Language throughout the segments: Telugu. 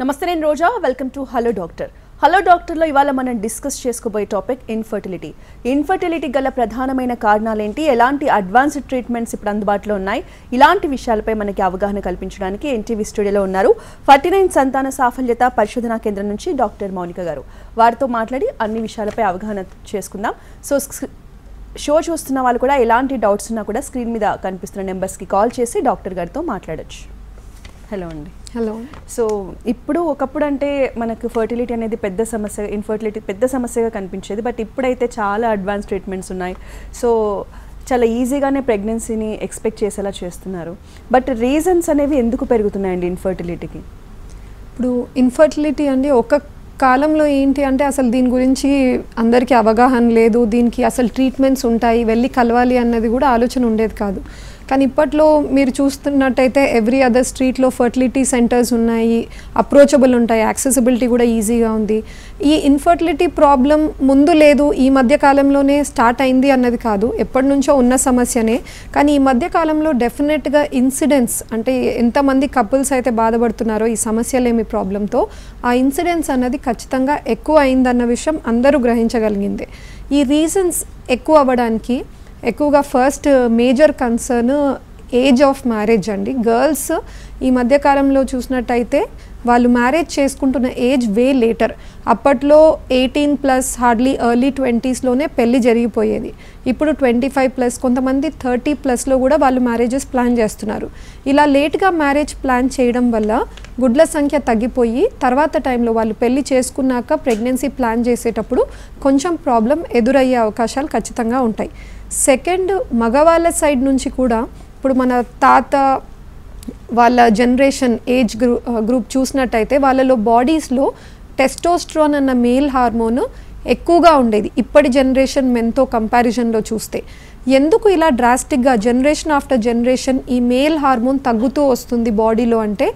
నమస్తే, నేను Roja. Welcome to hello doctor. హలో డాక్టర్లో ఇవాళ మనం డిస్కస్ చేసుకోబోయే టాపిక్ ఇన్ఫర్టిలిటీ. ఇన్ఫర్టిలిటీ గల ప్రధానమైన కారణాలేంటి, ఎలాంటి అడ్వాన్స్డ్ ట్రీట్మెంట్స్ ఇప్పుడు అందుబాటులో ఉన్నాయి, ఇలాంటి విషయాలపై మనకి అవగాహన కల్పించడానికి ఎన్టీవీ స్టూడియోలో ఉన్నారు 49 సంతాన సాఫల్యత పరిశోధనా కేంద్రం నుంచి డాక్టర్ మౌనిక గారు. వారితో మాట్లాడి అన్ని విషయాలపై అవగాహన చేసుకుందాం. సో షో చూస్తున్న వాళ్ళు కూడా ఎలాంటి డౌట్స్ ఉన్నా కూడా స్క్రీన్ మీద కనిపిస్తున్న నెంబర్స్కి కాల్ చేసి డాక్టర్ గారితో మాట్లాడచ్చు. హలో అండి. హలో. సో ఇప్పుడు ఒకప్పుడు అంటే మనకు ఫర్టిలిటీ అనేది పెద్ద సమస్య, ఇన్ఫర్టిలిటీ పెద్ద సమస్యగా కనిపించేది. బట్ ఇప్పుడైతే చాలా అడ్వాన్స్ ట్రీట్మెంట్స్ ఉన్నాయి. సో చాలా ఈజీగానే ప్రెగ్నెన్సీని ఎక్స్పెక్ట్ చేసేలా చేస్తున్నారు. బట్ రీజన్స్ అనేవి ఎందుకు పెరుగుతున్నాయండి ఇన్ఫర్టిలిటీకి? ఇప్పుడు ఇన్ఫర్టిలిటీ అండి ఒక కాలంలో ఏంటి అంటే అసలు దీని గురించి అందరికీ అవగాహన లేదు, దీనికి అసలు ట్రీట్మెంట్స్ ఉంటాయి, వెళ్ళి కలవాలి అన్నది కూడా ఆలోచన ఉండేది కాదు. కానీ ఇప్పట్లో మీరు చూస్తున్నట్టయితే ఎవ్రీ అదర్ స్ట్రీట్లో ఫర్టిలిటీ సెంటర్స్ ఉన్నాయి, అప్రోచబుల్ ఉంటాయి, యాక్సెసిబిలిటీ కూడా ఈజీగా ఉంది. ఈ ఇన్ఫర్టిలిటీ ప్రాబ్లం ముందు లేదు, ఈ మధ్య కాలంలోనే స్టార్ట్ అయింది అన్నది కాదు, ఎప్పటి నుంచో ఉన్న సమస్యనే. కానీ ఈ మధ్య కాలంలో డెఫినెట్గా ఇన్సిడెంట్స్ అంటే ఎంతమంది కపుల్స్ అయితే బాధపడుతున్నారో ఈ సమస్యలేమి ప్రాబ్లంతో, ఆ ఇన్సిడెంట్స్ అన్నది ఖచ్చితంగా ఎక్కువ అయిందన్న విషయం అందరూ గ్రహించగలిగింది. ఈ రీజన్స్ ఎక్కువ అవ్వడానికి ఎక్కువగా first major concern age of marriage అండి. గర్ల్స్ ఈ మధ్యకాలంలో చూసినట్టయితే వాళ్ళు మ్యారేజ్ చేసుకుంటున్న ఏజ్ వే లేటర్. అప్పట్లో 18+ హార్డ్లీ ఎర్లీ 20sలోనే పెళ్ళి జరిగిపోయేది. ఇప్పుడు 25+, కొంతమంది 30+లో కూడా వాళ్ళు మ్యారేజెస్ ప్లాన్ చేస్తున్నారు. ఇలా లేట్గా మ్యారేజ్ ప్లాన్ చేయడం వల్ల గుడ్ల సంఖ్య తగ్గిపోయి తర్వాత టైంలో వాళ్ళు పెళ్ళి చేసుకున్నాక ప్రెగ్నెన్సీ ప్లాన్ చేసేటప్పుడు కొంచెం ప్రాబ్లం ఎదురయ్యే అవకాశాలు ఖచ్చితంగా ఉంటాయి. సెకండ్, మగవాళ్ళ సైడ్ నుంచి కూడా ఇప్పుడు మన తాత వాళ్ళ జనరేషన్ ఏజ్ గ్రూప్ చూసినట్టయితే వాళ్ళలో బాడీస్లో టెస్టోస్ట్రోన్ అన్న మేల్ హార్మోన్ ఎక్కువగా ఉండేది ఇప్పటి జనరేషన్ మెన్తో కంపారిజన్లో చూస్తే. ఎందుకు ఇలా డ్రాస్టిక్గా జనరేషన్ ఆఫ్టర్ జనరేషన్ ఈ మేల్ హార్మోన్ తగ్గుతూ వస్తుంది బాడీలో అంటే,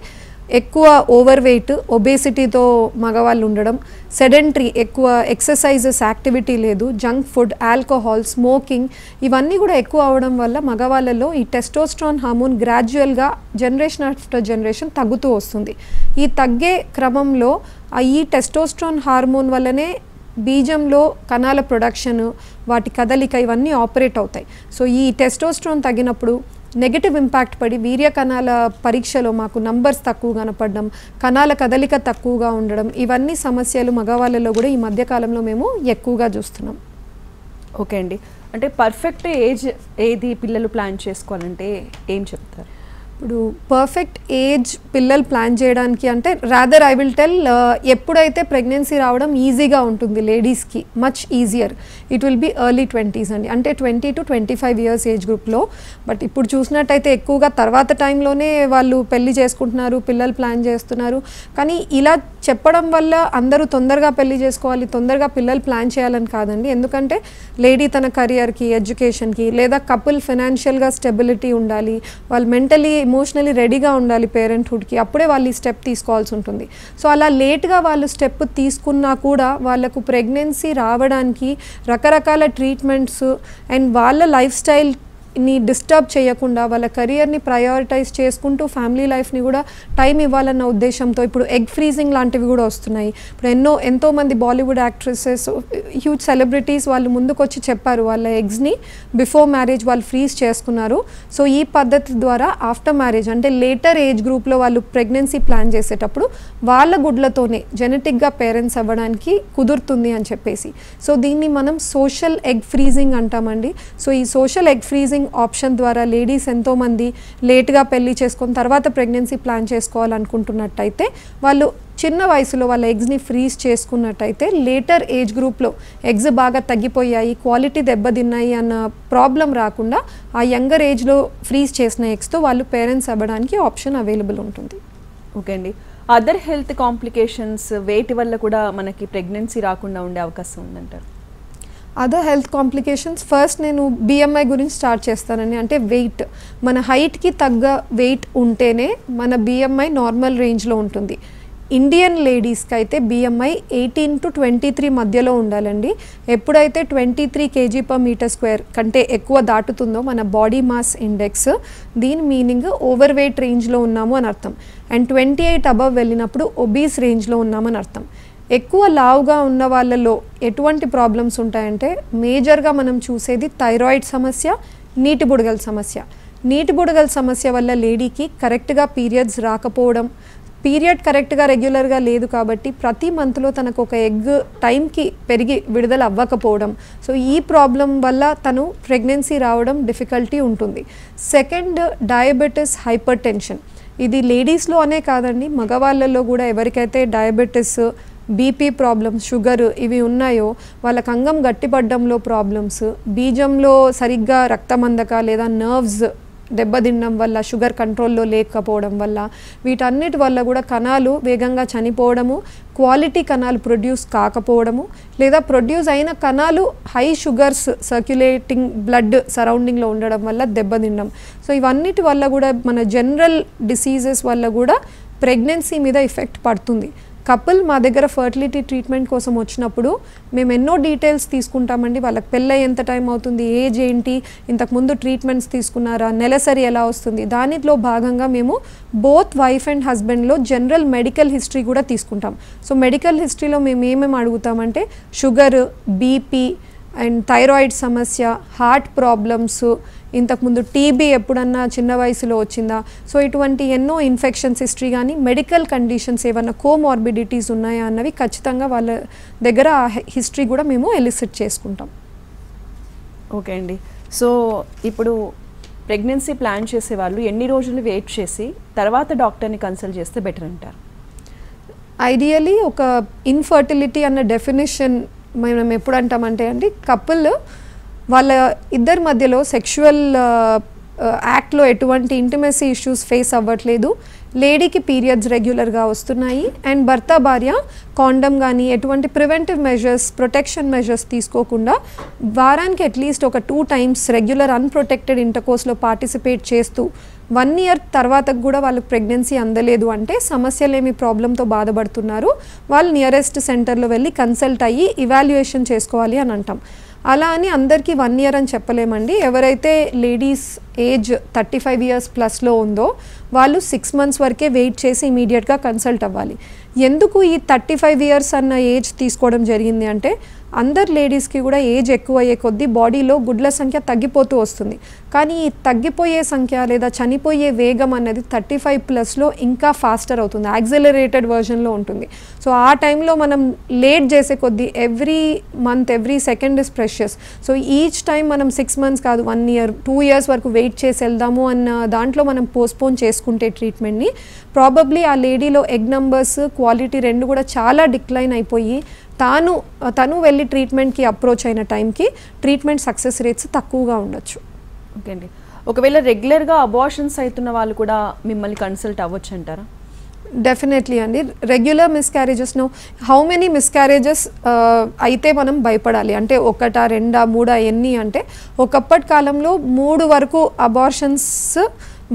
ఎక్కువ ఓవర్ వెయిట్, ఒబేసిటీతో మగవాళ్ళు ఉండడం, సెడెంటరీ, ఎక్కువ ఎక్సర్సైజెస్ యాక్టివిటీ లేదు, జంక్ ఫుడ్, ఆల్కహాల్, స్మోకింగ్ ఇవన్నీ కూడా ఎక్కువ అవడం వల్ల మగవాళ్ళలో ఈ టెస్టోస్ట్రాన్ హార్మోన్ గ్రాడ్యువల్గా జనరేషన్ ఆఫ్టర్ జనరేషన్ తగ్గుతూ వస్తుంది. ఈ తగ్గే క్రమంలో ఈ టెస్టోస్ట్రాన్ హార్మోన్ వల్లనే బీజంలో కణాల ప్రొడక్షన్, వాటి కదలిక ఇవన్నీ ఆపరేట్ అవుతాయి. సో ఈ టెస్టోస్ట్రాన్ తగ్గినప్పుడు నెగటివ్ ఇంపాక్ట్ పడి వీర్య కణాల పరీక్షలో మాకు నంబర్స్ తక్కువ కనపడడం, కణాల కదలిక తక్కువగా ఉండడం, ఇవన్నీ సమస్యలు మగవాళ్ళలో కూడా ఈ మధ్యకాలంలో మేము ఎక్కువగా చూస్తున్నాం. ఓకే అండి. అంటే పర్ఫెక్ట్ ఏజ్ ఏది పిల్లలు ప్లాన్ చేసుకోవాలంటే ఏం చెప్తారు? ఇప్పుడు పర్ఫెక్ట్ ఏజ్ పిల్లలు ప్లాన్ చేయడానికి అంటే రాదర్ ఐ విల్ టెల్, ఎప్పుడైతే ప్రెగ్నెన్సీ రావడం ఈజీగా ఉంటుంది లేడీస్కి, much easier, it will be early 20s అండి, అంటే 20 to 25 years ఏజ్ గ్రూప్లో. బట్ ఇప్పుడు చూసినట్టయితే ఎక్కువగా తర్వాత టైంలోనే వాళ్ళు పెళ్లి చేసుకుంటున్నారు, పిల్లలు ప్లాన్ చేస్తున్నారు. కానీ ఇలా చెప్పడం వల్ల అందరూ తొందరగా పెళ్లి చేసుకోవాలి, తొందరగా పిల్లలు ప్లాన్ చేయాలని కాదండి. ఎందుకంటే లేడీ తన కెరియర్కి, ఎడ్యుకేషన్కి, లేదా కపుల్ ఫైనాన్షియల్గా స్టెబిలిటీ ఉండాలి, వాళ్ళు మెంటలీ ఎమోషనలీ రెడీగా ఉండాలి పేరెంట్హుడ్కి, అప్పుడే వాళ్ళు ఈ స్టెప్ తీసుకోవాల్సి ఉంటుంది. సో అలా లేట్గా వాళ్ళు స్టెప్ తీసుకున్నా కూడా వాళ్ళకు ప్రెగ్నెన్సీ రావడానికి రకరకాల ట్రీట్మెంట్స్ అండ్ వాళ్ళ లైఫ్ స్టైల్ని డిస్టర్బ్ చేయకుండా వాళ్ళ కెరియర్ని ప్రయారిటైజ్ చేసుకుంటూ ఫ్యామిలీ లైఫ్ని కూడా టైం ఇవ్వాలన్న ఉద్దేశంతో ఇప్పుడు ఎగ్ ఫ్రీజింగ్ లాంటివి కూడా వస్తున్నాయి. ఇప్పుడు ఎంతోమంది బాలీవుడ్ యాక్ట్రెసెస్, హ్యూజ్ సెలబ్రిటీస్ వాళ్ళు ముందుకొచ్చి చెప్పారు వాళ్ళ ఎగ్స్ని బిఫోర్ మ్యారేజ్ వాళ్ళు ఫ్రీజ్ చేసుకున్నారు. సో ఈ పద్ధతి ద్వారా ఆఫ్టర్ మ్యారేజ్ అంటే లేటర్ ఏజ్ గ్రూప్లో వాళ్ళు ప్రెగ్నెన్సీ ప్లాన్ చేసేటప్పుడు వాళ్ళ గుడ్లతోనే జెనెటిక్గా పేరెంట్స్ అవ్వడానికి కుదురుతుంది అని చెప్పేసి. సో దీన్ని మనం సోషల్ ఎగ్ ఫ్రీజింగ్ అంటామండి. సో ఈ సోషల్ ఎగ్ ఫ్రీజింగ్ ఆప్షన్ ద్వారా లేడీస్ ఎంతోమంది లేట్గా పెళ్లి చేసుకొని తర్వాత ప్రెగ్నెన్సీ ప్లాన్ చేసుకోవాలనుకుంటున్నట్టయితే వాళ్ళు చిన్న వయసులో వాళ్ళ ఎగ్స్ని ఫ్రీజ్ చేసుకున్నట్టయితే లేటర్ ఏజ్ గ్రూప్లో ఎగ్స్ బాగా తగ్గిపోయాయి, క్వాలిటీ దెబ్బతిన్నాయి అన్న ప్రాబ్లం రాకుండా ఆ యంగర్ ఏజ్లో ఫ్రీజ్ చేసిన ఎగ్స్తో వాళ్ళు పేరెంట్స్ అవ్వడానికి ఆప్షన్ అవైలబుల్ ఉంటుంది. ఓకే అండి. అదర్ హెల్త్ కాంప్లికేషన్స్ వేటి వల్ల కూడా మనకి ప్రెగ్నెన్సీ రాకుండా ఉండే అవకాశం ఉందంటారు? అదర్ హెల్త్ కాంప్లికేషన్స్, ఫస్ట్ నేను బిఎంఐ గురించి స్టార్ట్ చేస్తానండి. అంటే వెయిట్, మన హైట్కి తగ్గ వెయిట్ ఉంటేనే మన బిఎంఐ నార్మల్ రేంజ్లో ఉంటుంది. ఇండియన్ లేడీస్కి అయితే BMI 18 to 23 మధ్యలో ఉండాలండి. ఎప్పుడైతే 23 kg/m² కంటే ఎక్కువ దాటుతుందో మన బాడీ మాస్ ఇండెక్స్, దీని మీనింగ్ ఓవర్ వెయిట్ రేంజ్లో ఉన్నాము అని అర్థం. అండ్ 28 అబవ్ వెళ్ళినప్పుడు ఒబీస్ రేంజ్లో ఉన్నామని అర్థం. ఎక్కువ లావుగా ఉన్న వాళ్ళలో ఎటువంటి ప్రాబ్లమ్స్ ఉంటాయంటే మేజర్గా మనం చూసేది థైరాయిడ్ సమస్య, నీటి బుడగల సమస్య. నీటి బుడగల సమస్య వల్ల లేడీకి కరెక్ట్గా పీరియడ్స్ రాకపోవడం, పీరియడ్ కరెక్ట్గా రెగ్యులర్గా లేదు కాబట్టి ప్రతి మంత్లో తనకు ఒక ఎగ్ టైంకి పెరిగి విడుదల అవ్వకపోవడం. సో ఈ ప్రాబ్లం వల్ల తను ప్రెగ్నెన్సీ రావడం డిఫికల్టీ ఉంటుంది. Second, diabetes, hyper tension. ఇది లేడీస్లో అనే కాదండి, మగవాళ్ళల్లో కూడా ఎవరికైతే డయాబెటిస్, బీపీ ప్రాబ్లమ్స్, షుగర్ ఇవి ఉన్నాయో వాళ్ళకి అంగం గట్టిపడడంలో ప్రాబ్లమ్స్, బీజంలో సరిగ్గా రక్తం అందక లేదా నర్వ్స్ దెబ్బతినడం వల్ల, షుగర్ కంట్రోల్లో లేకపోవడం వల్ల, వీటన్నిటి వల్ల కూడా కణాలు వేగంగా చనిపోవడము, క్వాలిటీ కణాలు ప్రొడ్యూస్ కాకపోవడము, లేదా ప్రొడ్యూస్ అయిన కణాలు హై షుగర్స్ సర్క్యులేటింగ్ బ్లడ్ సరౌండింగ్లో ఉండడం వల్ల దెబ్బతినడం. సో ఇవన్నిటి వల్ల కూడా మన జనరల్ డిసీజెస్ వల్ల కూడా ప్రెగ్నెన్సీ మీద ఎఫెక్ట్ పడుతుంది. కపుల్ మా దగ్గర ఫర్టిలిటీ ట్రీట్మెంట్ కోసం వచ్చినప్పుడు మేము ఎన్నో డీటెయిల్స్ తీసుకుంటామండి. వాళ్ళకి పెళ్ళై ఎంత టైం అవుతుంది, ఏజ్ ఏంటి, ఇంతకుముందు ట్రీట్మెంట్స్ తీసుకున్నారా, నెలసరి ఎలా వస్తుంది, దానిలో భాగంగా మేము బోత్ వైఫ్ అండ్ హస్బెండ్లో జనరల్ మెడికల్ హిస్టరీ కూడా తీసుకుంటాం. సో మెడికల్ హిస్టరీలో మేము ఏమేమి అడుగుతామంటే షుగర్, బీపీ అండ్ థైరాయిడ్ సమస్య, హార్ట్ ప్రాబ్లమ్స్, ఇంతకుముందు టీబీ ఎప్పుడన్నా చిన్న వయసులో వచ్చిందా, సో ఇటువంటి ఎన్నో ఇన్ఫెక్షన్స్ హిస్టరీ కానీ మెడికల్ కండిషన్స్ ఏమన్నా కోమార్బిడిటీస్ ఉన్నాయా అన్నవి ఖచ్చితంగా వాళ్ళ దగ్గర ఆ హిస్టరీ కూడా మేము ఎలిసిట్ చేసుకుంటాం. ఓకే అండి. సో ఇప్పుడు ప్రెగ్నెన్సీ ప్లాన్ చేసే వాళ్ళు ఎన్ని రోజులు వెయిట్ చేసి తర్వాత డాక్టర్ని కన్సల్ట్ చేస్తే బెటర్ అంటారు? ఐడియలీ ఒక ఇన్ఫర్టిలిటీ అన్న డెఫినేషన్ మనం ఎప్పుడు అంటామంటే అండి, కపుల్ వాళ్ళ ఇద్దరి మధ్యలో సెక్షువల్ యాక్ట్లో ఎటువంటి ఇంటిమసీ ఇష్యూస్ ఫేస్ అవ్వట్లేదు, లేడీకి పీరియడ్స్ రెగ్యులర్గా వస్తున్నాయి, అండ్ భర్త భార్య కాండమ్ కానీ ఎటువంటి ప్రివెంటివ్ మెజర్స్, ప్రొటెక్షన్ మెజర్స్ తీసుకోకుండా వారానికి అట్లీస్ట్ ఒక 2 times రెగ్యులర్ అన్ప్రొటెక్టెడ్ ఇంటర్కోర్స్లో పార్టిసిపేట్ చేస్తూ 1 year తర్వాత కూడా వాళ్ళకి ప్రెగ్నెన్సీ అందలేదు అంటే సమస్యలేమి ప్రాబ్లంతో బాధపడుతున్నారు, వాళ్ళు నియరెస్ట్ సెంటర్లో వెళ్ళి కన్సల్ట్ అయ్యి ఇవాల్యుయేషన్ చేసుకోవాలి అని అంటాం. అలా అని అందరికీ 1 year అని చెప్పలేమండి. ఎవరైతే లేడీస్ ఏజ్ 35 years ప్లస్లో ఉందో వాళ్ళు 6 months వరకే వెయిట్ చేసి ఇమీడియట్గా కన్సల్ట్ అవ్వాలి. ఎందుకు ఈ 35 years అన్న ఏజ్ తీసుకోవడం జరిగింది అంటే అందరు లేడీస్కి కూడా ఏజ్ ఎక్కువ అయ్యే కొద్దీ బాడీలో గుడ్ల సంఖ్య తగ్గిపోతూ వస్తుంది. కానీ ఈ తగ్గిపోయే సంఖ్య లేదా చనిపోయే వేగం అన్నది 35+ ఇంకా ఫాస్టర్ అవుతుంది, యాక్సిలరేటెడ్ వర్జన్లో ఉంటుంది. సో ఆ టైంలో మనం లేట్ చేసే కొద్దీ every month, every second is precious. So each time మనం 6 months కాదు 1 year, 2 years వరకు వెయిట్ చేసి వెళ్దాము అన్న దాంట్లో మనం పోస్ట్పోన్ చేసుకుంటే ట్రీట్మెంట్ని ప్రాబబ్లీ ఆ లేడీలో ఎగ్ నంబర్స్, క్వాలిటీ రెండు కూడా చాలా డిక్లైన్ అయిపోయి తను వెళ్ళి ట్రీట్మెంట్కి అప్రోచ్ అయిన టైంకి ట్రీట్మెంట్ సక్సెస్ రేట్స్ తక్కువగా ఉండొచ్చు. ఓకే అండి. ఒకవేళ రెగ్యులర్గా అబార్షన్స్ అవుతున్న వాళ్ళు కూడా మిమ్మల్ని కన్సల్ట్ అవ్వచ్చు అంటారా? డెఫినెట్లీ అండి. రెగ్యులర్ మిస్క్యారేజెస్ను హౌ మెనీ మిస్క్యారేజెస్ అయితే మనం భయపడాలి అంటే 1, 2, 3 ఎన్ని అంటే ఒకప్పటి కాలంలో 3 వరకు అబార్షన్స్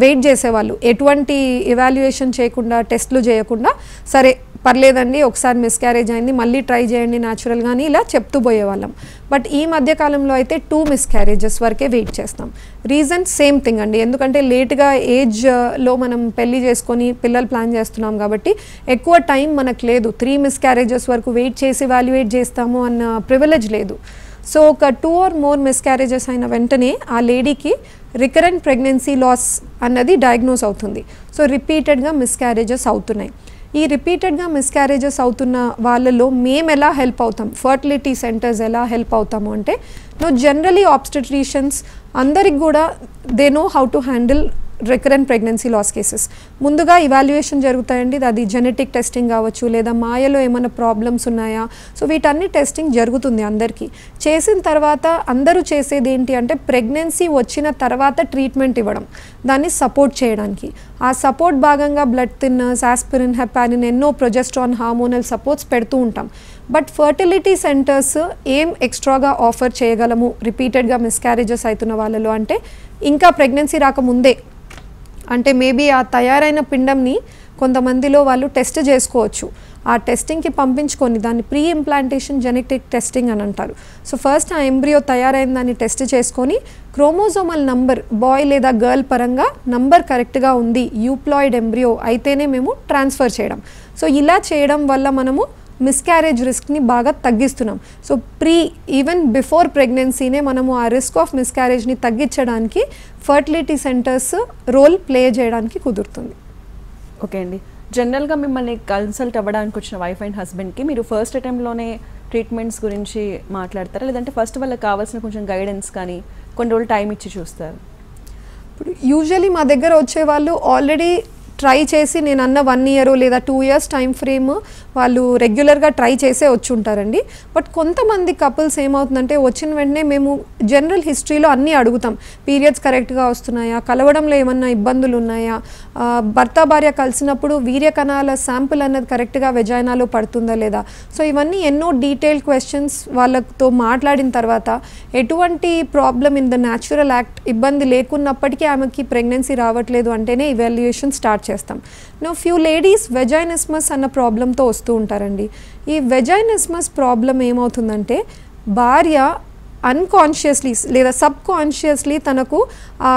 వెయిట్ చేసేవాళ్ళు, ఎటువంటి ఇవాల్యుయేషన్ చేయకుండా, టెస్ట్లు చేయకుండా, సరే పర్లేదండి ఒకసారి మిస్క్యారేజ్ అయింది మళ్ళీ ట్రై చేయండి న్యాచురల్ కానీ ఇలా చెప్తూ పోయేవాళ్ళం. బట్ ఈ మధ్యకాలంలో అయితే 2 miscarriages వరకే వెయిట్ చేస్తాం. రీజన్ సేమ్ థింగ్ అండి, ఎందుకంటే లేట్గా ఏజ్లో మనం పెళ్లి చేసుకొని పిల్లలు ప్లాన్ చేస్తున్నాం కాబట్టి ఎక్కువ టైం మనకు లేదు. 3 miscarriages వరకు వెయిట్ చేసి వాల్యుయేట్ చేస్తాము అన్న ప్రివిలేజ్ లేదు. సో ఒక 2 or more miscarriages అయిన వెంటనే ఆ లేడీకి రికరెంట్ ప్రెగ్నెన్సీ లాస్ అన్నది డయాగ్నోస్ అవుతుంది. సో రిపీటెడ్గా మిస్క్యారేజెస్ అవుతున్నాయి. ఈ రిపీటెడ్గా మిస్క్యారేజెస్ అవుతున్న వాళ్ళలో మేము ఎలా హెల్ప్ అవుతాం, ఫర్టిలిటీ సెంటర్స్ ఎలా హెల్ప్ అవుతాము అంటే జనరలీ ఆబ్స్టెట్రిషియన్స్ అందరికి కూడా they know how to handle recurrent pregnancy loss cases. ముందుగా ఇవాల్యుయేషన్ జరుగుతాయండి, అది జెనెటిక్ టెస్టింగ్ కావచ్చు లేదా మాయలో ఏమైనా ప్రాబ్లమ్స్ ఉన్నాయా, సో వీటన్ని టెస్టింగ్ జరుగుతుంది అందరికీ. చేసిన తర్వాత అందరూ చేసేది ఏంటి అంటే ప్రెగ్నెన్సీ వచ్చిన తర్వాత ట్రీట్మెంట్ ఇవ్వడం, దాన్ని సపోర్ట్ చేయడానికి. ఆ సపోర్ట్ భాగంగా బ్లడ్ థిన్నర్స్, ఆస్పిరిన్, హెపారిన్, ఎన్నో ప్రొజెస్ట్రాన్, హార్మోనల్ సపోర్ట్స్ పెడుతూ ఉంటాం. బట్ ఫర్టిలిటీ సెంటర్స్ ఏం ఎక్స్ట్రాగా ఆఫర్ చేయగలము రిపీటెడ్గా మిస్క్యారేజెస్ అవుతున్న వాళ్ళలో అంటే ఇంకా ప్రెగ్నెన్సీ రాకముందే, అంటే మేబీ ఆ తయారైన పిండంని కొంతమందిలో వాళ్ళు టెస్ట్ చేసుకోవచ్చు. ఆ టెస్టింగ్కి పంపించుకొని దాన్ని ప్రీ ఇంప్లాంటేషన్ జెనెటిక్ టెస్టింగ్ అని అంటారు. సో ఫస్ట్ ఆ ఎంబ్రియో తయారైన దాన్ని టెస్ట్ చేసుకొని క్రోమోజోమల్ నంబర్ బాయ్ లేదా గర్ల్ పరంగా నంబర్ కరెక్ట్గా ఉంది, యూప్లాయిడ్ ఎంబ్రియో అయితేనే మేము ట్రాన్స్ఫర్ చేయడం. సో ఇలా చేయడం వల్ల మనము మిస్క్యారేజ్ రిస్క్ని బాగా తగ్గిస్తున్నాం. సో ఈవెన్ బిఫోర్ ప్రెగ్నెన్సీనే మనము ఆ రిస్క్ ఆఫ్ మిస్క్యారేజ్ని తగ్గించడానికి ఫర్టిలిటీ సెంటర్స్ రోల్ ప్లే చేయడానికి కుదురుతుంది. ఓకే అండి, జనరల్గా మిమ్మల్ని కన్సల్ట్ అవ్వడానికి వచ్చిన వైఫ్ అండ్ హస్బెండ్కి మీరు ఫస్ట్ అటెంప్ట్లోనే ట్రీట్మెంట్స్ గురించి మాట్లాడతారా, లేదంటే ఫస్ట్ వాళ్ళకి కావాల్సిన కొంచెం గైడెన్స్ కానీ కొన్ని రోజులు టైం ఇచ్చి చూస్తారు? ఇప్పుడు యూజువలీ మా దగ్గర వచ్చే వాళ్ళు ఆల్రెడీ ట్రై చేసి నేను అన్న 1 year లేదా 2 years టైం ఫ్రేమ్ వాళ్ళు రెగ్యులర్గా ట్రై చేసే వచ్చి ఉంటారండి. బట్ కొంతమంది కపుల్స్ ఏమవుతుందంటే వచ్చిన వెంటనే మేము జనరల్ హిస్టరీలో అన్నీ అడుగుతాం. పీరియడ్స్ కరెక్ట్గా వస్తున్నాయా, కలవడంలో ఏమన్నా ఇబ్బందులు ఉన్నాయా, భర్త భార్య కలిసినప్పుడు వీర్య కణాల శాంపుల్ అన్నది కరెక్ట్గా వెజైనాలో పడుతుందా లేదా. సో ఇవన్నీ ఎన్నో డీటెయిల్డ్ క్వశ్చన్స్ వాళ్ళతో మాట్లాడిన తర్వాత ఎటువంటి problem in the natural act ఇబ్బంది లేకున్నప్పటికీ ఆమెకి ప్రెగ్నెన్సీ రావట్లేదు అంటేనే ఇవాల్యుయేషన్ స్టార్ట్ చేస్తాం. ఫ్యూ లేడీస్ వెజైనిస్మస్ అన్న ప్రాబ్లంతో వస్తూ ఉంటారండి. ఈ వెజైనిస్మస్ ప్రాబ్లం ఏమవుతుందంటే భార్య అన్కాన్షియస్లీ లేదా సబ్ కాన్షియస్లీ తనకు ఆ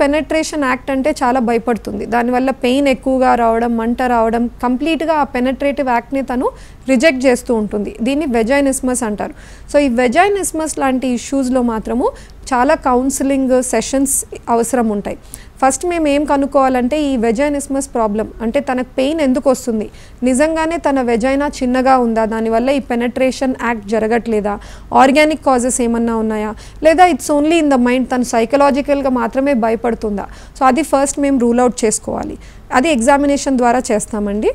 పెనెట్రేషన్ యాక్ట్ అంటే చాలా భయపడుతుంది. దానివల్ల పెయిన్ ఎక్కువగా రావడం, మంట రావడం, కంప్లీట్గా ఆ పెనట్రేటివ్ యాక్ట్ని తను రిజెక్ట్ చేస్తూ ఉంటుంది. దీన్ని వెజైనిస్మస్ అంటారు. సో ఈ వెజైనిస్మస్ లాంటి ఇష్యూస్లో మాత్రము చాలా కౌన్సిలింగ్ సెషన్స్ అవసరం ఉంటాయి. ఫస్ట్ మేము ఏం కనుక్కోవాలంటే ఈ వెజైనిస్మస్ ప్రాబ్లం అంటే తనకు పెయిన్ ఎందుకు వస్తుంది, నిజంగానే తన వెజైనా చిన్నగా ఉందా, దానివల్ల ఈ పెనట్రేషన్ యాక్ట్ జరగట్లేదా, ఆర్గానిక్ కాజెస్ ఏమన్నా ఉన్నాయా, లేదా it's only in the mind, తను సైకలాజికల్గా మాత్రమే భయపడుతుందా. సో అది ఫస్ట్ మేము రూల్ అవుట్ చేసుకోవాలి. అది ఎగ్జామినేషన్ ద్వారా చేస్తామండి.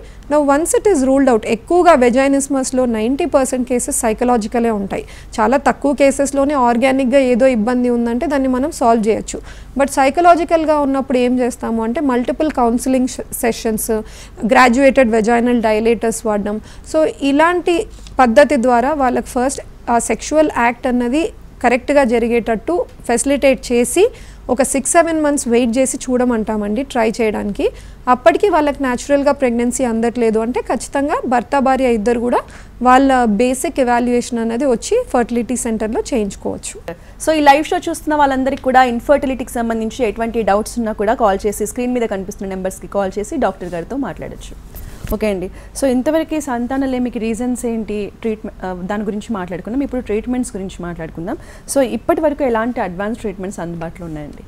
Once it is ruled out, ఎక్కువగా వెజైనిస్మస్లో 90% కేసెస్ సైకలాజికలే ఉంటాయి. చాలా తక్కువ కేసెస్లోనే ఆర్గానిక్గా ఏదో ఇబ్బంది ఉందంటే దాన్ని మనం సాల్వ్ చేయొచ్చు. బట్ సైకలాజికల్గా ఉన్నప్పుడు ఏం చేస్తాము అంటే multiple counselling sessions, graduated vaginal dilators వాడడం. సో ఇలాంటి పద్ధతి ద్వారా వాళ్ళకి ఫస్ట్ ఆ సెక్షువల్ యాక్ట్ అన్నది కరెక్ట్గా జరిగేటట్టు ఫెసిలిటేట్ చేసి ఒక 6-7 months వెయిట్ చేసి చూడమంటామండి ట్రై చేయడానికి. అప్పటికి వాళ్ళకి న్యాచురల్గా ప్రెగ్నెన్సీ అందట్లేదు అంటే ఖచ్చితంగా భర్త భార్య ఇద్దరు కూడా వాళ్ళ బేసిక్ ఎవాల్యుయేషన్ అనేది వచ్చి ఫర్టిలిటీ సెంటర్లో చేయించుకోవచ్చు. సో ఈ లైవ్ షో చూస్తున్న వాళ్ళందరికీ కూడా ఇన్ఫర్టిలిటీకి సంబంధించి ఎటువంటి డౌట్స్ ఉన్నా కూడా కాల్ చేసి స్క్రీన్ మీద కనిపిస్తున్న నెంబర్స్కి కాల్ చేసి డాక్టర్ గారితో మాట్లాడచ్చు. ఓకే అండి, సో ఇంతవరకు సంతానలేమికి రీజన్స్ ఏంటి, దాని గురించి మాట్లాడుకుందాం. ఇప్పుడు ట్రీట్మెంట్స్ గురించి మాట్లాడుకుందాం. సో ఇప్పటి వరకు ఎలాంటి అడ్వాన్స్ ట్రీట్మెంట్స్ అందుబాటులో ఉన్నాయండి?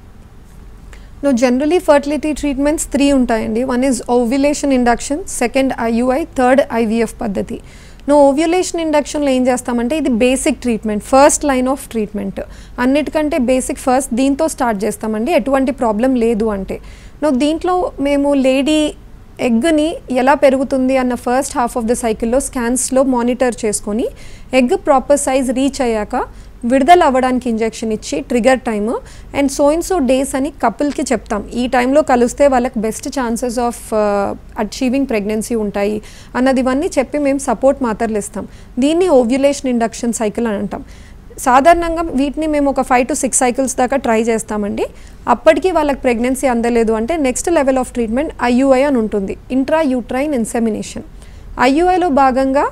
జనరలీ ఫర్టిలిటీ ట్రీట్మెంట్స్ 3 ఉంటాయండి. 1 is ovulation induction, 2nd IUI, 3rd IVF పద్ధతి. ఓవ్యులేషన్ ఇండక్షన్లో ఏం చేస్తామంటే ఇది basic treatment, first line of treatment, అన్నిటికంటే బేసిక్. ఫస్ట్ దీంతో స్టార్ట్ చేస్తామండి ఎటువంటి ప్రాబ్లం లేదు అంటే. దీంట్లో మేము లేడీ ఎగ్ని ఎలా పెరుగుతుంది అన్న ఫస్ట్ హాఫ్ ఆఫ్ ద సైకిల్లో స్కాన్స్లో మానిటర్ చేసుకొని ఎగ్ ప్రాపర్ సైజ్ రీచ్ అయ్యాక విడుదల అవ్వడానికి ఇంజెక్షన్ ఇచ్చి trigger time and so days అని కపుల్కి చెప్తాం. ఈ టైంలో కలిస్తే వాళ్ళకి best chances of achieving pregnancy ఉంటాయి అన్నది ఇవన్నీ చెప్పి మేము సపోర్ట్ మాత్రలు ఇస్తాం. దీన్ని ఓవ్యులేషన్ ఇండక్షన్ సైకిల్ అని అంటాం. సాధారణంగా వీటిని మేము ఒక 5 to 6 cycles దాకా ట్రై చేస్తామండి. అప్పటికి వాళ్ళకి ప్రెగ్నెన్సీ అందలేదు అంటే next level of treatment IUI అని ఉంటుంది, ఇంట్రా యూట్రైన్ ఇన్సెమినేషన్. IUIలో భాగంగా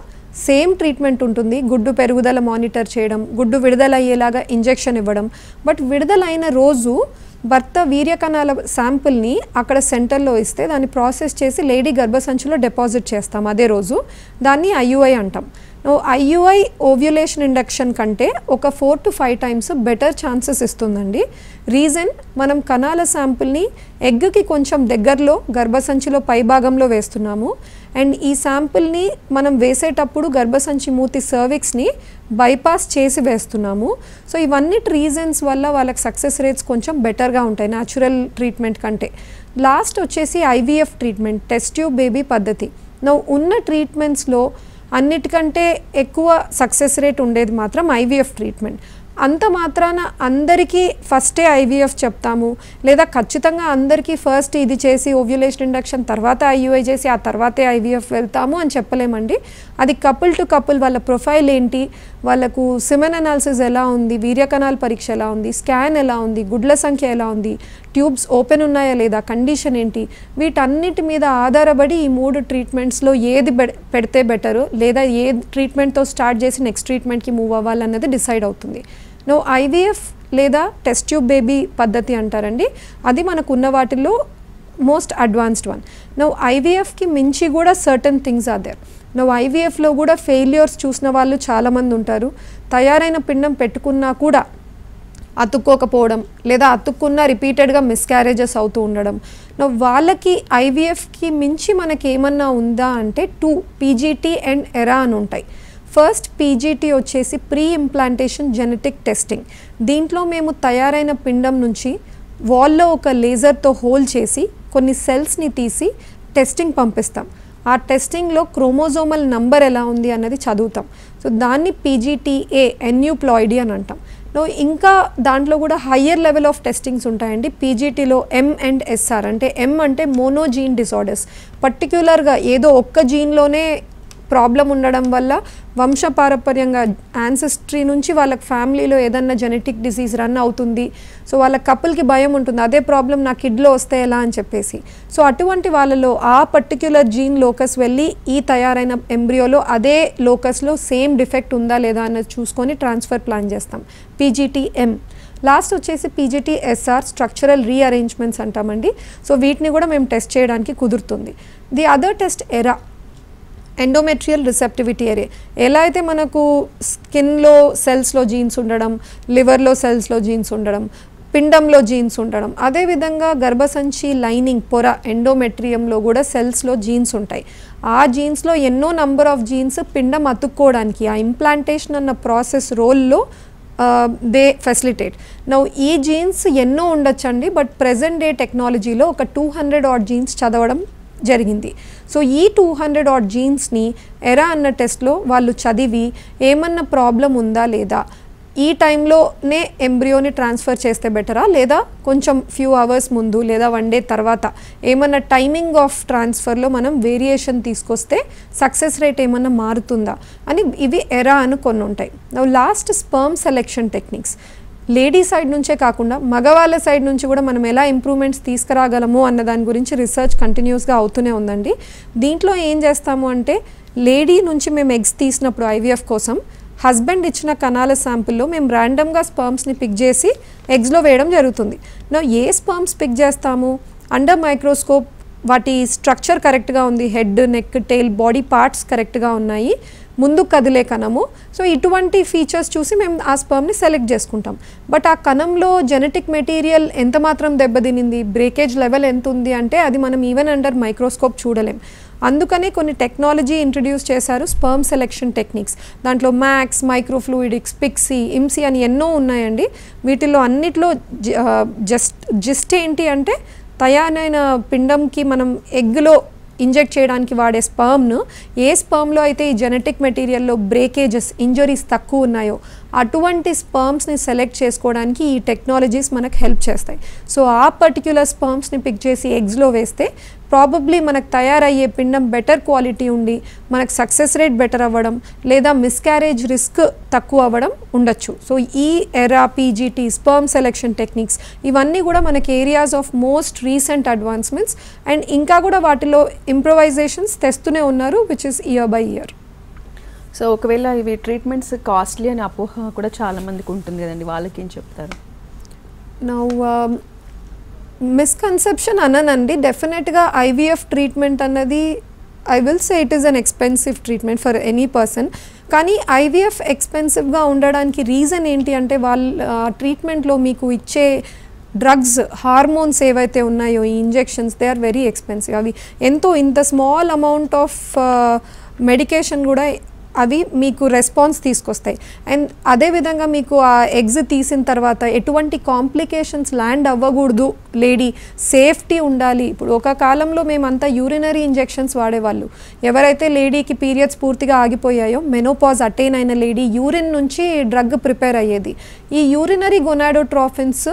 సేమ్ ట్రీట్మెంట్ ఉంటుంది. గుడ్డు పెరుగుదల మానిటర్ చేయడం, గుడ్డు విడుదల అయ్యేలాగా ఇంజెక్షన్ ఇవ్వడం. బట్ విడుదలైన రోజు భర్త వీర్యకణాల శాంపుల్ని అక్కడ సెంటర్లో ఇస్తే దాన్ని ప్రాసెస్ చేసి లేడీ గర్భసంచిలో డిపాజిట్ చేస్తాం అదే రోజు. దాన్ని IUI అంటాం. IUI ఓవ్యులేషన్ ఇండక్షన్ కంటే ఒక 4 to 5 times బెటర్ ఛాన్సెస్ ఇస్తుందండి. రీజన్, మనం కణాల శాంపుల్ని ఎగ్కి కొంచెం దగ్గరలో గర్భసంచిలో పై భాగంలో వేస్తున్నాము అండ్ ఈ శాంపుల్ని మనం వేసేటప్పుడు గర్భసంచి మూతి సర్విక్స్ని బైపాస్ చేసి వేస్తున్నాము. సో ఇవన్నీ రీజన్స్ వల్ల వాళ్ళకి సక్సెస్ రేట్స్ కొంచెం బెటర్గా ఉంటాయి న్యాచురల్ ట్రీట్మెంట్ కంటే. లాస్ట్ వచ్చేసి IVF treatment, test tube baby పద్ధతి. ఉన్న ట్రీట్మెంట్స్లో అన్నిటికంటే ఎక్కువ సక్సెస్ రేట్ ఉండేది మాత్రం IVF ట్రీట్మెంట్. అంత మాత్రాన అందరికీ ఫస్టే ఐవీఎఫ్ చెప్తాము, లేదా ఖచ్చితంగా అందరికీ ఫస్ట్ ఇది చేసి ఓవ్యులేషన్ ఇండక్షన్ తర్వాత ఐయుఐ చేసి ఆ తర్వాతే ఐవీఎఫ్ వెళ్తాము అని చెప్పలేమండి. అది కపుల్ టు కపుల్ వాళ్ళ ప్రొఫైల్ ఏంటి, వాళ్ళకు సిమెన్ అనాలిసిస్ ఎలా ఉంది, వీర్యకణాల పరీక్ష ఎలా ఉంది, స్కాన్ ఎలా ఉంది, గుడ్ల సంఖ్య ఎలా ఉంది, ట్యూబ్స్ ఓపెన్ ఉన్నాయా లేదా, కండిషన్ ఏంటి, వీటన్నిటి మీద ఆధారపడి ఈ 3 ట్రీట్మెంట్స్లో ఏది పెడితే బెటరు, లేదా ఏ ట్రీట్మెంట్తో స్టార్ట్ చేసి నెక్స్ట్ ట్రీట్మెంట్కి మూవ్ అవ్వాలన్నది డిసైడ్ అవుతుంది. నో ఐవీఎఫ్ లేదా టెస్ట్ ట్యూబ్ బేబీ పద్ధతి అంటారండి, అది మనకు ఉన్న వాటిల్లో మోస్ట్ అడ్వాన్స్డ్ వన్. నో ఐవీఎఫ్కి మించి కూడా certain things are there. No ఐవీఎఫ్లో కూడా ఫెయిల్యూర్స్ చూసిన వాళ్ళు చాలామంది ఉంటారు. తయారైన పిండం పెట్టుకున్నా కూడా అతుక్కోకపోవడం, లేదా అతుక్కున్న రిపీటెడ్గా మిస్క్యారేజెస్ అవుతూ ఉండడం. నో వాళ్ళకి ఐవీఎఫ్కి మించి మనకి ఏమన్నా ఉందా అంటే 2 పీజీటీ అండ్ ఎరా అని ఉంటాయి. ఫస్ట్ పీజీటీ వచ్చేసి ప్రీ ఇంప్లాంటేషన్ జెనెటిక్ టెస్టింగ్. దీంట్లో మేము తయారైన పిండం నుంచి వాల్లో ఒక లేజర్తో హోల్ చేసి కొన్ని సెల్స్ని తీసి టెస్టింగ్ పంపిస్తాం. ఆ టెస్టింగ్లో క్రోమోజోమల్ నంబర్ ఎలా ఉంది అన్నది చదువుతాం. సో దాన్ని పీజీటీఏ ఎన్యూప్లాయిడీ అని అంటాం. ఇంకా దాంట్లో కూడా హయ్యర్ లెవెల్ ఆఫ్ టెస్టింగ్స్ ఉంటాయండి. పీజీటీలో ఎం అండ్ ఎస్ఆర్, అంటే ఎం అంటే మోనోజీన్ డిసార్డర్స్, పర్టిక్యులర్గా ఏదో ఒక్క జీన్లోనే ప్రాబ్లం ఉండడం వల్ల వంశపారపర్యంగా యాన్సెస్ట్రీ నుంచి వాళ్ళకి ఫ్యామిలీలో ఏదన్నా జెనెటిక్ డిసీజ్ రన్ అవుతుంది. సో వాళ్ళ కపుల్కి భయం ఉంటుంది, అదే ప్రాబ్లం నా కిడ్లో వస్తే ఎలా అని చెప్పేసి. సో అటువంటి వాళ్ళలో ఆ పర్టిక్యులర్ జీన్ లోకస్ వెళ్ళి ఈ తయారైన ఎంబ్రియోలో అదే లోకస్లో సేమ్ డిఫెక్ట్ ఉందా లేదా అన్నది చూసుకొని ట్రాన్స్ఫర్ ప్లాన్ చేస్తాం. పీజీటీఎం. లాస్ట్ వచ్చేసి పీజీటీఎస్ఆర్, స్ట్రక్చరల్ రీఅరేంజ్మెంట్స్ అంటామండి. సో వీటిని కూడా మేము టెస్ట్ చేయడానికి కుదురుతుంది. ది అదర్ టెస్ట్ ఎరా, ఎండోమెట్రియల్ రిసెప్టివిటీ ఏరియా. ఎలా అయితే మనకు స్కిన్లో సెల్స్లో జీన్స్ ఉండడం, లివర్లో సెల్స్లో జీన్స్ ఉండడం, పిండంలో జీన్స్ ఉండడం, అదేవిధంగా గర్భసంచి లైనింగ్ పొర ఎండోమెట్రియంలో కూడా సెల్స్లో జీన్స్ ఉంటాయి. ఆ జీన్స్లో ఎన్నో నంబర్ ఆఫ్ జీన్స్ పిండం అతుక్కోవడానికి ఆ ఇంప్లాంటేషన్ అన్న ప్రాసెస్ రోల్లో దే ఫెసిలిటేట్. నౌ ఈ జీన్స్ ఎన్నో ఉండొచ్చండి, బట్ ప్రెజెంట్ డే టెక్నాలజీలో ఒక 200 ఆడ్ జీన్స్ చదవడం జరిగింది. సో ఈ 200 ఆడ్ జీన్స్ని ఎరా అన్న టెస్ట్లో వాళ్ళు చదివి ఏమన్నా ప్రాబ్లం ఉందా లేదా, ఈ టైంలోనే ఎంబ్రియోని ట్రాన్స్ఫర్ చేస్తే బెటరా, లేదా కొంచెం ఫ్యూ అవర్స్ ముందు లేదా 1 డే తర్వాత ఏమన్నా టైమింగ్ ఆఫ్ ట్రాన్స్ఫర్లో మనం వేరియేషన్ తీసుకొస్తే సక్సెస్ రేట్ ఏమన్నా మారుతుందా అని, ఇవి ఎరా అని కొన్ని ఉంటాయి. Last sperm selection techniques. Lady side నుంచే కాకుండా మగవాళ్ళ సైడ్ నుంచి కూడా మనం ఎలా ఇంప్రూవ్మెంట్స్ తీసుకురాగలము అన్న దాని గురించి రీసెర్చ్ కంటిన్యూస్గా అవుతూనే ఉందండి. దీంట్లో ఏం చేస్తాము అంటే, లేడీ నుంచి మేము ఎగ్స్ తీసినప్పుడు ఐవీఎఫ్ కోసం హస్బెండ్ ఇచ్చిన కణాల శాంపుల్లో మేము ర్యాండమ్గా స్పర్మ్స్ని పిక్ చేసి ఎగ్స్లో వేయడం జరుగుతుంది. ఏ స్పర్మ్స్ పిక్ చేస్తాము, అండర్ మైక్రోస్కోప్ వాటి స్ట్రక్చర్ కరెక్ట్గా ఉంది, head, neck, tail, body parts కరెక్ట్గా ఉన్నాయి, ముందు కదిలే కణము. సో ఇటువంటి ఫీచర్స్ చూసి మేము ఆ స్పర్మ్ని సెలెక్ట్ చేసుకుంటాం. బట్ ఆ కణంలో జెనెటిక్ మెటీరియల్ ఎంత మాత్రం దెబ్బతినింది, బ్రేకేజ్ లెవెల్ ఎంత ఉంది అంటే అది మనం ఈవెన్ అండర్ మైక్రోస్కోప్ చూడలేం. అందుకనే కొన్ని టెక్నాలజీ ఇంట్రడ్యూస్ చేశారు, స్పర్మ్ సెలెక్షన్ టెక్నిక్స్. దాంట్లో మ్యాక్స్, మైక్రోఫ్లూయిడిక్స్, పిక్సీ, ఇమ్సీ అని ఎన్నో ఉన్నాయండి. వీటిల్లో అన్నిట్లో జిస్ట్ ఏంటి అంటే, తయారైన పిండంకి మనం ఎగ్లో ఇంజెక్ట్ చేయడానికి వాడే స్పర్మ్ను ఏ స్పర్మ్లో అయితే ఈ జెనెటిక్ మెటీరియల్లో బ్రేకేజెస్, ఇంజరీస్ తక్కువ ఉన్నాయో అటువంటి స్పర్మ్స్ని సెలెక్ట్ చేసుకోవడానికి ఈ టెక్నాలజీస్ మనకు హెల్ప్ చేస్తాయి. సో ఆ పర్టిక్యులర్ స్పర్మ్స్ని పిక్ చేసి ఎగ్స్లో వేస్తే ప్రాబబ్లీ మనకు తయారయ్యే పిండం బెటర్ క్వాలిటీ ఉండి మనకు సక్సెస్ రేట్ బెటర్ అవ్వడం, లేదా మిస్క్యారేజ్ రిస్క్ తక్కువ అవ్వడం ఉండొచ్చు. సో ఈ ఎరా, పీజీటీ, స్పర్మ్ సెలెక్షన్ టెక్నిక్స్ ఇవన్నీ కూడా మనకి areas of most recent advancements. And ఇంకా కూడా వాటిలో ఇంప్రొవైజేషన్స్ తెస్తూనే ఉన్నారు, which is year by year. So ఒకవేళ ఇవి ట్రీట్మెంట్స్ కాస్ట్లీ అని అపోహ కూడా చాలామందికి ఉంటుంది కదండి, వాళ్ళకి ఏం చెప్తారు? నౌ మిస్కన్సెప్షన్ అననండి, డెఫినెట్గా ఐవీఎఫ్ ట్రీట్మెంట్ అన్నది I will say it is an expensive treatment for any person. కానీ ఐవీఎఫ్ ఎక్స్పెన్సివ్గా ఉండడానికి రీజన్ ఏంటి అంటే, వాళ్ళ ట్రీట్మెంట్లో మీకు ఇచ్చే డ్రగ్స్, హార్మోన్స్ ఏవైతే ఉన్నాయో ఈ injections, they are very expensive. అవి ఎంతో ఇంత స్మాల్ అమౌంట్ ఆఫ్ మెడికేషన్ కూడా అవి మీకు రెస్పాన్స్ తీసుకొస్తాయి. అండ్ అదేవిధంగా మీకు ఆ ఎగ్స్ తీసిన తర్వాత ఎటువంటి కాంప్లికేషన్స్ ల్యాండ్ అవ్వకూడదు, లేడీ సేఫ్టీ ఉండాలి. ఇప్పుడు ఒక కాలంలో మేమంతా యూరినరీ ఇంజెక్షన్స్ వాడేవాళ్ళు. ఎవరైతే లేడీకి పీరియడ్స్ పూర్తిగా ఆగిపోయాయో, మెనోపాజ్ అటైన్ అయిన లేడీ యూరిన్ నుంచి డ్రగ్ ప్రిపేర్ అయ్యేది. ఈ యూరినరీ గొనాడోట్రోఫిన్స్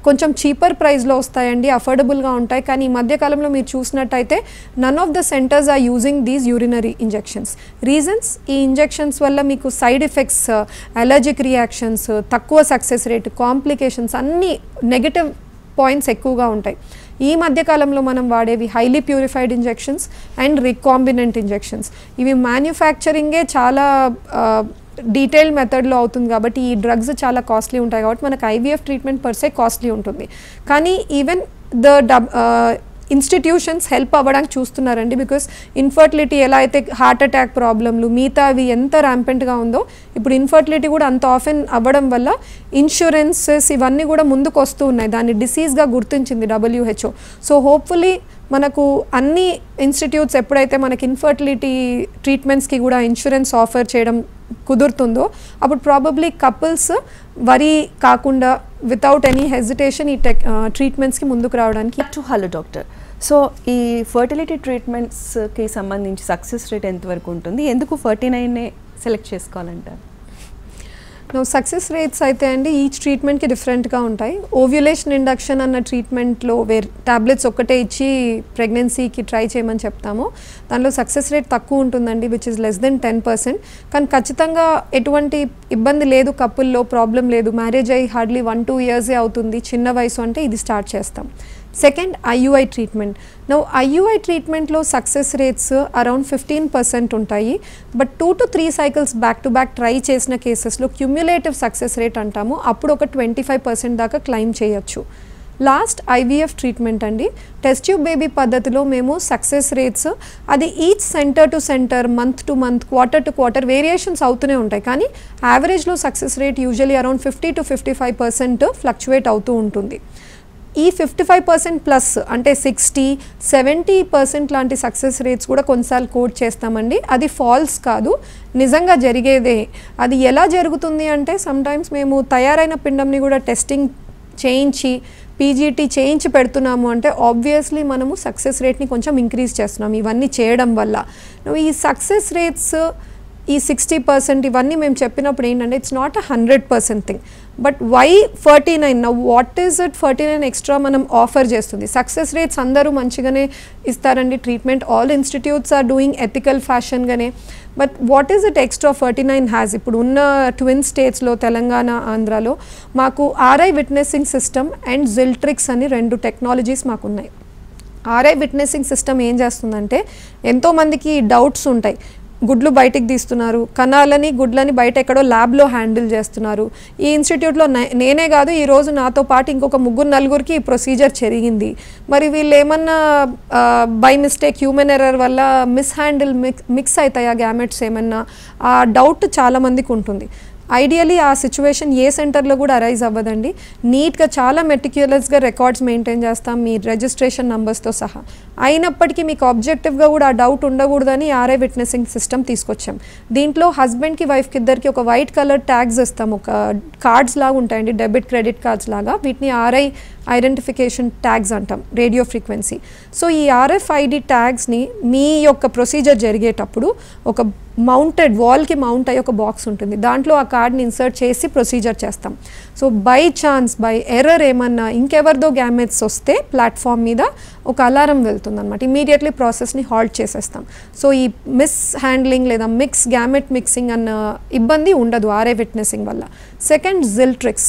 కొంచెం చీపర్ ప్రైస్లో వస్తాయండి, అఫోర్డబుల్గా ఉంటాయి. కానీ ఈ మధ్యకాలంలో మీరు చూసినట్టయితే none of the centres are using these urinary injections. Reasons, ఈ ఇంజెక్షన్స్ వల్ల మీకు సైడ్ ఎఫెక్ట్స్, అలర్జిక్ రియాక్షన్స్, తక్కువ సక్సెస్ రేట్, కాంప్లికేషన్స్, అన్ని నెగటివ్ పాయింట్స్ ఎక్కువగా ఉంటాయి. ఈ మధ్యకాలంలో మనం వాడేవి highly purified injections and recombinant injections. ఇవి మ్యానుఫ్యాక్చరింగే చాలా డీటెయిల్డ్ మెథడ్లో అవుతుంది కాబట్టి ఈ డ్రగ్స్ చాలా కాస్ట్లీ ఉంటాయి కాబట్టి మనకు ఐవీఎఫ్ ట్రీట్మెంట్ పర్సే కాస్ట్లీ ఉంటుంది. కానీ ఈవెన్ ద ఇన్స్టిట్యూషన్స్ హెల్ప్ అవ్వడానికి చూస్తున్నారండి. బికాస్ ఇన్ఫర్టిలిటీ ఎలా అయితే హార్ట్ అటాక్ ప్రాబ్లంలు మిగతా అవి ఎంత ర్యాంపెంట్గా ఉందో ఇప్పుడు ఇన్ఫర్టిలిటీ కూడా అంత ఆఫెన్ అవ్వడం వల్ల ఇన్సూరెన్సెస్ ఇవన్నీ కూడా ముందుకు వస్తూ ఉన్నాయి. దాన్ని డిసీజ్గా గుర్తించింది WHO. సో హోప్ఫుల్లీ మనకు అన్ని ఇన్స్టిట్యూట్స్ ఎప్పుడైతే మనకి ఇన్ఫర్టిలిటీ ట్రీట్మెంట్స్కి కూడా ఇన్సూరెన్స్ ఆఫర్ చేయడం కుదురుతుందో అప్పుడు ప్రాబబ్లీ కపుల్స్ వరీ కాకుండా వితౌట్ ఎనీ హెజిటేషన్ ఈ ట్రీట్మెంట్స్కి ముందుకు రావడానికి. హలో డాక్టర్, సో ఈ ఫర్టిలిటీ ట్రీట్మెంట్స్కి సంబంధించి సక్సెస్ రేట్ ఎంతవరకు ఉంటుంది? ఎందుకు 49 సెలెక్ట్ చేసుకోవాలంటారు? సక్సెస్ రేట్స్ అయితే అండి ఈచ్ ట్రీట్మెంట్కి డిఫరెంట్గా ఉంటాయి. ఓవ్యులేషన్ ఇండక్షన్ అన్న ట్రీట్మెంట్లో టాబ్లెట్స్ ఒక్కటే ఇచ్చి ప్రెగ్నెన్సీకి ట్రై చేయమని చెప్తాము. దానిలో సక్సెస్ రేట్ తక్కువ ఉంటుందండి, విచ్ ఇస్ లెస్ దెన్ 10%. కానీ ఖచ్చితంగా ఎటువంటి ఇబ్బంది లేదు, కపుల్లో ప్రాబ్లం లేదు, మ్యారేజ్ అయ్యి హార్డ్లీ 1-2 ఇయర్సే అవుతుంది, చిన్న వయసు అంటే ఇది స్టార్ట్ చేస్తాం. Second, IUI treatment. Now IUI ట్రీట్మెంట్లో సక్సెస్ రేట్స్ అరౌండ్ 15% ఉంటాయి. But 2 to 3 cycles back to back try చేసిన కేసెస్లో క్యుమ్యులేటివ్ సక్సెస్ రేట్ అంటాము, అప్పుడు ఒక 25% దాకా క్లైమ్ చేయొచ్చు. లాస్ట్ IVF ట్రీట్మెంట్ అండి. టెస్ట్ ట్యూబ్ బేబీ పద్ధతిలో మేము సక్సెస్ రేట్స్ అది each centre to centre, month to month, quarter to quarter variations అవుతూనే ఉంటాయి. కానీ యావరేజ్లో success rate usually around 50 to 55% fluctuate అవుతూ ఉంటుంది. ఈ 55% ప్లస్ అంటే 60-70% లాంటి సక్సెస్ రేట్స్ కూడా కొన్నిసార్లు కోట్ చేస్తామండి. అది ఫాల్స్ కాదు, నిజంగా జరిగేదే. అది ఎలా జరుగుతుంది అంటే సమ్టైమ్స్ మేము తయారైన పిండంని కూడా టెస్టింగ్ చేయించి PGT చేయించి పెడుతున్నాము అంటే ఆబ్వియస్లీ మనము సక్సెస్ రేట్ని కొంచెం ఇంక్రీజ్ చేస్తున్నాం ఇవన్నీ చేయడం వల్ల. ఈ సక్సెస్ రేట్స్ ఈ 60% ఇవన్నీ మేము చెప్పినప్పుడు ఏంటంటే it's not 100% thing. But why 49? Now what is it 49 extra మనం ఆఫర్ చేస్తుంది? సక్సెస్ రేట్స్ అందరూ మంచిగానే ఇస్తారండి treatment, all institutes are doing ethical ఫ్యాషన్గానే. But what is it extra 49 has? ఇప్పుడు ఉన్న ట్విన్ స్టేట్స్లో తెలంగాణ, ఆంధ్రాలో మాకు RI విట్నెసింగ్ సిస్టమ్ అండ్ జిల్ట్రిక్స్ అని 2 టెక్నాలజీస్ మాకున్నాయి. RI విట్నెసింగ్ సిస్టమ్ ఏం చేస్తుందంటే ఎంతోమందికి డౌట్స్ ఉంటాయి, గుడ్లు బయటికి తీస్తున్నారు, కణాలని గుడ్లని బయట ఎక్కడో ల్యాబ్లో హ్యాండిల్ చేస్తున్నారు. ఈ ఇన్స్టిట్యూట్లో నేనే కాదు ఈరోజు నాతో పాటు ఇంకొక 3-4 ఈ ప్రొసీజర్ జరిగింది. మరి వీళ్ళు ఏమన్నా బై మిస్టేక్ హ్యూమన్ ఎర్రర్ వల్ల మిక్స్ అవుతాయా గ్యామెట్స్ ఏమన్నా? ఆ డౌట్ చాలామందికి ఉంటుంది. ఐడియలీ ఆ సిచ్యువేషన్ ఏ సెంటర్లో కూడా అరైజ్ అవ్వదండి. నీట్గా చాలా మెటిక్యులస్గా రికార్డ్స్ మెయింటైన్ చేస్తాం మీ రిజిస్ట్రేషన్ నెంబర్స్తో సహా. అయినప్పటికీ మీకు ఆబ్జెక్టివ్గా కూడా ఆ డౌట్ ఉండకూడదని RI విట్నెసింగ్ సిస్టమ్ తీసుకొచ్చాం. దీంట్లో హస్బెండ్కి వైఫ్కి ఇద్దరికి ఒక వైట్ కలర్ ట్యాగ్స్ ఇస్తాం, ఒక కార్డ్స్ లాగా ఉంటాయండి, డెబిట్ క్రెడిట్ కార్డ్స్ లాగా. వీటిని RI ఐడెంటిఫికేషన్ ట్యాగ్స్ అంటాం, రేడియో ఫ్రీక్వెన్సీ. సో ఈ RFID ట్యాగ్స్ని మీ యొక్క ప్రొసీజర్ జరిగేటప్పుడు ఒక మౌంటెడ్ వాల్కి మౌంట్ అయ్యి ఒక బాక్స్ ఉంటుంది, దాంట్లో ఆ కార్డ్ని ఇన్సర్ట్ చేసి ప్రొసీజర్ చేస్తాం. So by chance by error ఏమన్నా ఇంకెవరిదో గ్యామెట్స్ వస్తే ప్లాట్ఫామ్ మీద ఒక అలారం వెళ్తుంది అనమాట, ఇమీడియట్లీ ప్రాసెస్ని హాల్ట్ చేసేస్తాం. సో ఈ మిస్ హ్యాండ్లింగ్ లేదా గ్యామెట్ మిక్సింగ్ అన్న ఇబ్బంది ఉండదు RI విట్నెసింగ్ వల్ల. సెకండ్, జిల్ట్రిక్స్.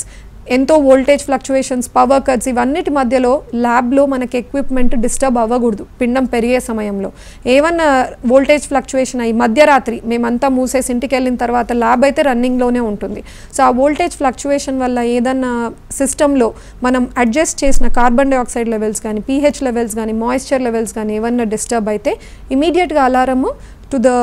ఎంతో వోల్టేజ్ ఫ్లక్చువేషన్స్, పవర్ కట్స్, ఇవన్నిటి మధ్యలో ల్యాబ్లో మనకి ఎక్విప్మెంట్ డిస్టర్బ్ అవ్వకూడదు. పిండం పెరిగే సమయంలో ఏమన్నా వోల్టేజ్ ఫ్లక్చువేషన్ అయ్యి మధ్యరాత్రి మేమంతా మూసేసి ఇంటికి వెళ్ళిన తర్వాత ల్యాబ్ అయితే రన్నింగ్లోనే ఉంటుంది. సో ఆ వోల్టేజ్ ఫ్లక్చువేషన్ వల్ల ఏదన్నా సిస్టంలో మనం అడ్జస్ట్ చేసిన కార్బన్ డైఆక్సైడ్ లెవెల్స్ కానీ, pH లెవెల్స్ కానీ, మాయిశ్చర్ లెవెల్స్ కానీ ఏమన్నా డిస్టర్బ్ అయితే ఇమీడియట్గా alarm to the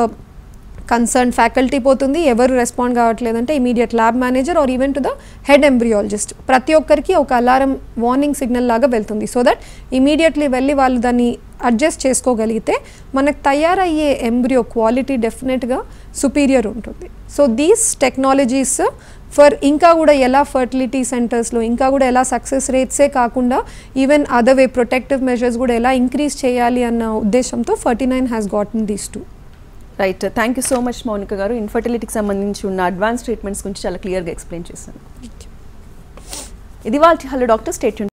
concern faculty పోతుంది. ఎవరు రెస్పాండ్ కావట్లేదంటే immediate lab manager or even to the head embryologist, ప్రతి ఒక్కరికి ఒక అలారం వార్నింగ్ సిగ్నల్ లాగా వెళ్తుంది. సో దట్ ఇమీడియట్లీ వెళ్ళి వాళ్ళు దాన్ని అడ్జస్ట్ చేసుకోగలిగితే మనకు తయారయ్యే ఎంబ్రియో క్వాలిటీ డెఫినెట్గా సుపీరియర్ ఉంటుంది. సో దీస్ టెక్నాలజీస్ ఇంకా కూడా ఎలా ఫర్టిలిటీ సెంటర్స్లో ఇంకా కూడా ఎలా సక్సెస్ రేట్సే కాకుండా even other way protective measures కూడా ఎలా ఇంక్రీజ్ చేయాలి అన్న ఉద్దేశంతో 49 has గాటన్ these two. Right, thank you so much Mounika గారు. ఇన్ఫర్టిలిటీకి సంబంధించి ఉన్న అడ్వాన్స్ ట్రీట్మెంట్స్ గురించి చాలా క్లియర్గా ఎక్స్ప్లెయిన్ చేశాను. ఇది వాళ్ళ హలో డాక్టర్, స్టే ట్యూన్డ్.